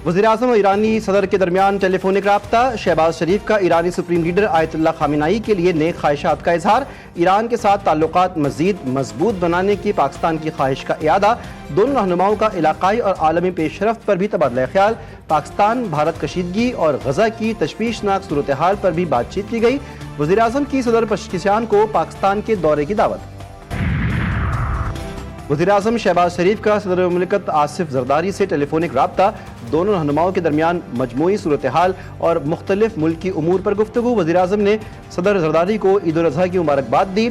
वज़ीर-ए-आज़म और ईरानी सदर के दरमियान टेलीफोनिक राब्ता। शहबाज शरीफ का ईरानी सुप्रीम लीडर आयतुल्लाह खामेनेई के लिए नेक ख्वाहिशात का इजहार। ईरान के साथ ताल्लुकात मज़ीद मजबूत बनाने की पाकिस्तान की ख्वाहिश का इयादा। दोनों रहनुमाओं का इलाकाई और आलमी पेशरफ्त पर भी तबादला ख्याल। पाकिस्तान भारत कशीदगी और गजा की तशवीशनाक सूरत हाल पर भी बातचीत की गई। वज़ीर-ए-आज़म की सदर पशकिशान को पाकिस्तान के दौरे की दावत। वज़ीर-ए-आज़म शहबाज शरीफ का सदर मुमलिकत आसिफ ज़रदारी से टेलीफोनिक राब्ता। दोनों रहनुमाओं के दरमियान मजमूई सूरत हाल और मुख्तलिफ मुल्की उमूर पर गुफ्तगू। वज़ीर-ए-आज़म ने सदर ज़रदारी को ईद उल अज़हा की मुबारकबाद दी।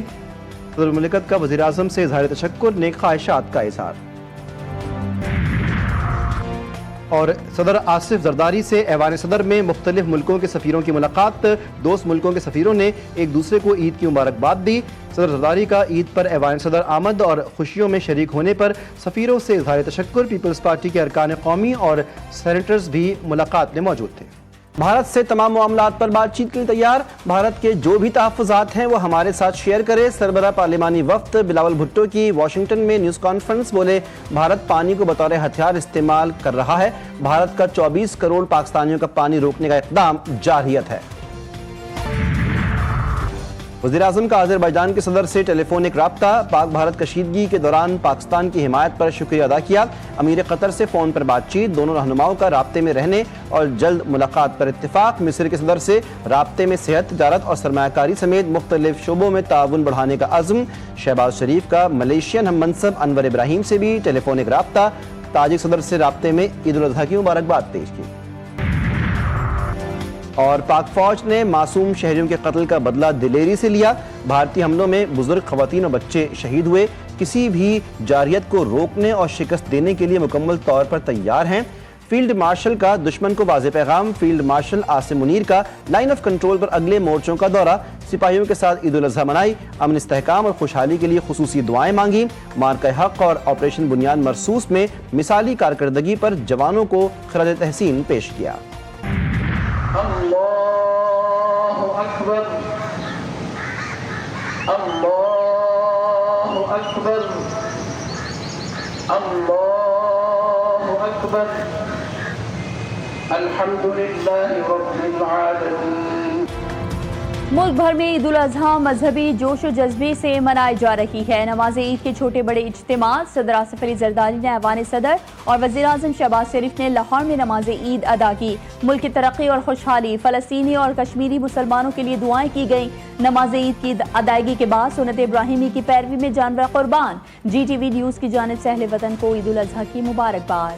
सदर मुमलिकत का वज़ीर-ए-आज़म से इज़हार तशक्कुर, नेक ख्वाहिशात का इज़हार। और सदर आसिफ ज़रदारी से ऐवान सदर में मुख्तलिफ मुल्कों के सफ़ीरों की मुलाकात। दोस्त मुल्कों के सफ़ीरों ने एक दूसरे को ईद की मुबारकबाद दी। सदर ज़रदारी का ईद पर ऐवान सदर आमद और खुशियों में शरीक होने पर सफ़ीरों से इज़हार तशक्कुर। पीपल्स पार्टी के अरकान कौमी और सेनेटर्स भी मुलाकात में मौजूद थे। भारत से तमाम मामलात पर बातचीत के लिए तैयार। भारत के जो भी तहफ़्फ़ुज़ात हैं वो हमारे साथ शेयर करे। सरबराह पार्लिमानी वफ़द बिलावल भुट्टो की वाशिंगटन में न्यूज़ कॉन्फ्रेंस। बोले, भारत पानी को बतौर हथियार इस्तेमाल कर रहा है। भारत का 24 करोड़ पाकिस्तानियों का पानी रोकने का इक़दाम जारहियत है। वज़ीर-ए-आज़म का अज़रबैजान के सदर से टेलीफोनिक राब्ता। पाक भारत कशीदगी के दौरान पाकिस्तान की हिमायत पर शुक्रिया अदा किया। अमीर कतर से फ़ोन पर बातचीत। दोनों रहनुमाओं का राब्ते में रहने और जल्द मुलाकात पर इत्तिफ़ाक़। मिस्र के सदर से राब्ते में सेहत, तिजारत और सरमायाकारी समेत मुख्तलिफ शोबों में ताउन बढ़ाने का अज़्म। शहबाज शरीफ का मलेशियन हम मनसब अनवर इब्राहिम से भी टेलीफोनिक राब्ता। ताजिक सदर से राब्ते में ईद उल अज़हा की मुबारकबाद पेश की। और पाक फौज ने मासूम शहरियों के कत्ल का बदला दिलेरी से लिया। भारतीय हमलों में बुजुर्ग, खवातीन और बच्चे शहीद हुए। किसी भी जारियत को रोकने और शिकस्त देने के लिए मुकम्मल तौर पर तैयार हैं। फील्ड मार्शल का दुश्मन को वाज़े पैगाम। फील्ड मार्शल आसिम मुनीर का लाइन ऑफ कंट्रोल पर अगले मोर्चों का दौरा। सिपाहियों के साथ ईद उल अज़हा मनाई। अमन, इस्तेहकाम और खुशहाली के लिए खुसूसी दुआएं मांगी। मार्का हक और ऑपरेशन बुनियाद मरसूस में मिसाली कारकर्दगी पर जवानों को खराज तहसीन पेश किया। अल्लाहु अकबर, अल्लाहु अकबर, अल्लाहु अकबर, अल्हम्दुलिल्लाहि रब्बिल आलमीन। मुल्क भर में ईद उल अज़हा मजहबी जोश व जज्बे से मनाई जा रही है। नमाज ईद के छोटे बड़े इज्तिमा। सदर आसिफ अली ज़रदारी ने ऐवान सदर और वज़ीर-ए-आज़म शहबाज शरीफ ने लाहौर में नमाज ईद अदा की। मुल्क की तरक्की और खुशहाली, फ़लस्तीनी और कश्मीरी मुसलमानों के लिए दुआएं की गईं। नमाज ईद की अदायगी के बाद सुन्नत इब्राहिमी की पैरवी में जानवर कुर्बान। GTV न्यूज़ की जानिब से अहले वतन को ईद उल अज़हा की मुबारकबाद।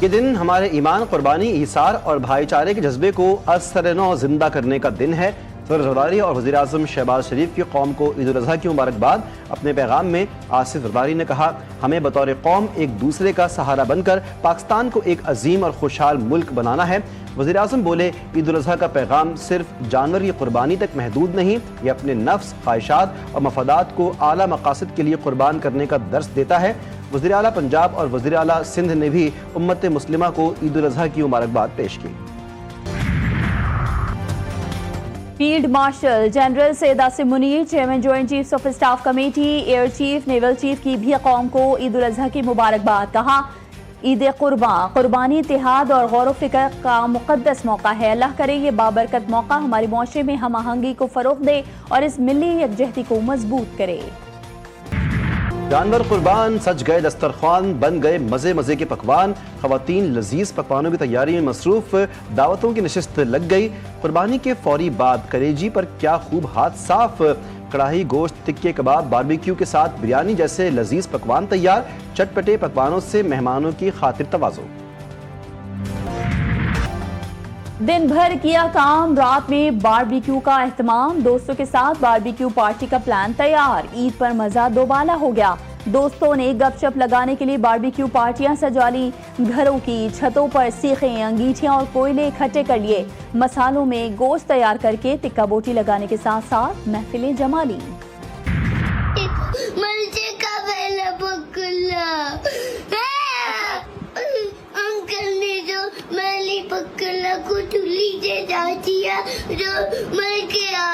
ये दिन हमारे ईमान, कुर्बानी, ईसार और भाईचारे के जज्बे को असर-ए-नौ जिंदा करने का दिन है। सदर ज़रदारी और वज़ीर-ए-आज़म शहबाज शरीफ की कौम को ईद उल अज़हा की मुबारकबाद। अपने पैगाम में आसिफ ज़रदारी ने कहा, हमें बतौर कौम एक दूसरे का सहारा बनकर पाकिस्तान को एक अजीम और खुशहाल मुल्क बनाना है। वज़ीर-ए-आज़म बोले, ईद उल अज़हा का पैगाम सिर्फ जानवर की कुर्बानी तक महदूद नहीं, ये अपने नफ्स, ख्वाहिशात और मफादात को आला मकासद के लिए कुर्बान करने का दर्स देता है। वज़ीर आला पंजाब और वज़ीर आला सिंध ने भी उम्मत मुस्लिमा को ईद उल अज़हा की मुबारकबाद पेश की। Field marshal general Syed Asim Munir, chairman joint chiefs of staff committee, air chief, naval chief की भी कौम को ईद उल अज़हा की मुबारकबाद। कहा, ईद कुर्बानी, इत्तेहाद और गौर व फिक्र का मुक़द्दस मौका है। अल्लाह करे ये बाबरकत मौका हमारे मुआशरे में हम आहंगी को फ़रोग़ दे और इस मिली यकजहती को मजबूत करे। जानवर कुर्बान, सज गए दस्तरखान, बन गए मज़े मज़े के पकवान। ख़वातीन लजीज पकवानों की तैयारी में मसरूफ़। दावतों की नशिस्त लग गई। कुर्बानी के फौरी बाद कलेजी पर क्या खूब हाथ साफ। कढ़ाई, गोश्त, टिक्के, कबाब, बारबेक्यू के साथ बिरयानी जैसे लजीज पकवान तैयार। चटपटे पकवानों से मेहमानों की खातिर तवाज़ो। दिन भर किया काम, रात में बारबेक्यू का एहतमाम। दोस्तों के साथ बारबेक्यू पार्टी का प्लान तैयार। ईद पर मजा दोबाला हो गया। दोस्तों ने गपशप लगाने के लिए बारबेक्यू पार्टियां सजा ली। घरों की छतों पर सीखें, अंगीठियां और कोयले इकट्ठे कर लिए। मसालों में गोश्त तैयार करके टिक्का बोटी लगाने के साथ साथ महफिलें जमा ली। अंकल ने जो मैली पकड़ा को चुली से जाती है जो मर गया।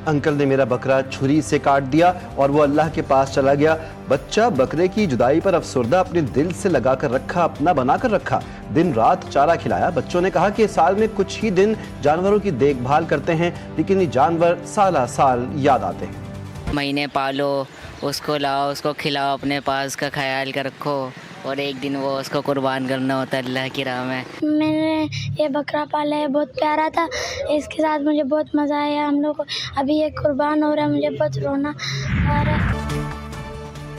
अंकल ने मेरा बकरा छुरी से काट दिया और वो अल्लाह के पास चला गया। बच्चा बकरे की जुदाई पर अफसरदा अपने दिल से लगा कर रखा, अपना बना कर रखा, दिन रात चारा खिलाया। बच्चों ने कहा कि साल में कुछ ही दिन जानवरों की देखभाल करते हैं, लेकिन ये जानवर साल साल याद आते हैं। महीने पालो, उसको लाओ, उसको खिलाओ, अपने पास का ख्याल कर रखो, और एक दिन वो उसको कुर्बान करना होता है अल्लाह की राह में। मैंने ये बकरा पाला है, बहुत प्यारा था, इसके साथ मुझे बहुत मज़ा आया। हम लोग को अभी ये कुर्बान हो रहा है, मुझे बहुत रोना आ रहा है।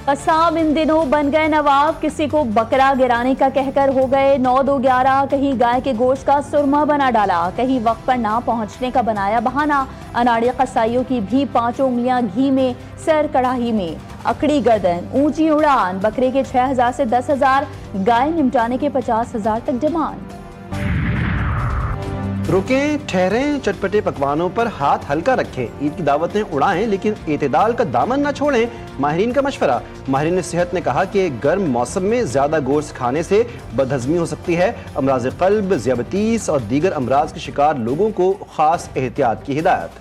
कसाब इन दिनों बन गए नवाब, किसी को बकरा गिराने का कहकर हो गए 9-2-11। कहीं गाय के गोश्त का सुरमा बना डाला, कहीं वक्त पर ना पहुंचने का बनाया बहाना। अनाड़ी कसाईयों की भी 5 उंगलियां घी में, सर कढ़ाई में, अकड़ी गर्दन, ऊंची उड़ान। बकरे के 6,000 से 10,000, गाय निपटाने के 50,000 तक डिमांड। रुकें, ठहरें, चटपटे पकवानों पर हाथ हल्का रखें, ईद की दावतें उड़ाएं, लेकिन एतदाल का दामन न छोड़ें। माहिरीन का मशवरा। माहिरीन सेहत ने कहा कि गर्म मौसम में ज़्यादा गोश्त खाने से बदहज़मी हो सकती है। अमराज़ क़ल्ब, ज़ियाबतीस और दीगर अमराज के शिकार लोगों को ख़ास एहतियात की हिदायत।